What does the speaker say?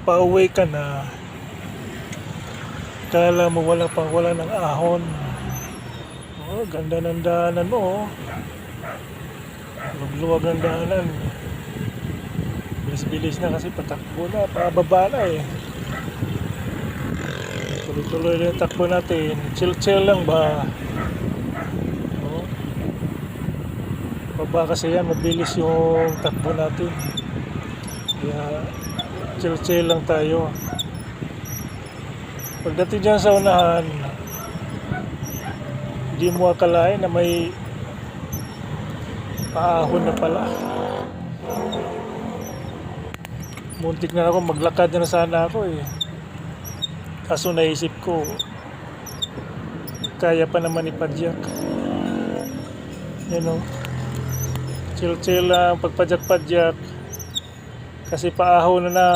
pauwi ka na, kala mo wala ng ahon. Oh, ganda ng daanan mo, oh. Lugluwag ng daanan. Bilis-bilis na kasi patakbo na, pababa na eh. Tuloy-tuloy na yung takbo natin. Chill-chill lang ba? Oh. Baba kasi yan, mabilis yung takbo natin. Kaya chill-chill lang tayo. Pagdating dyan sa unahan, hindi mo akalain na may paahon na pala. Muntik na ako, maglakad na sana ako eh. Kaso naisip ko, kaya pa naman ipadyak. Yan o. Chill-chill lang, pagpadyak-padyak. Kasi paahon na na.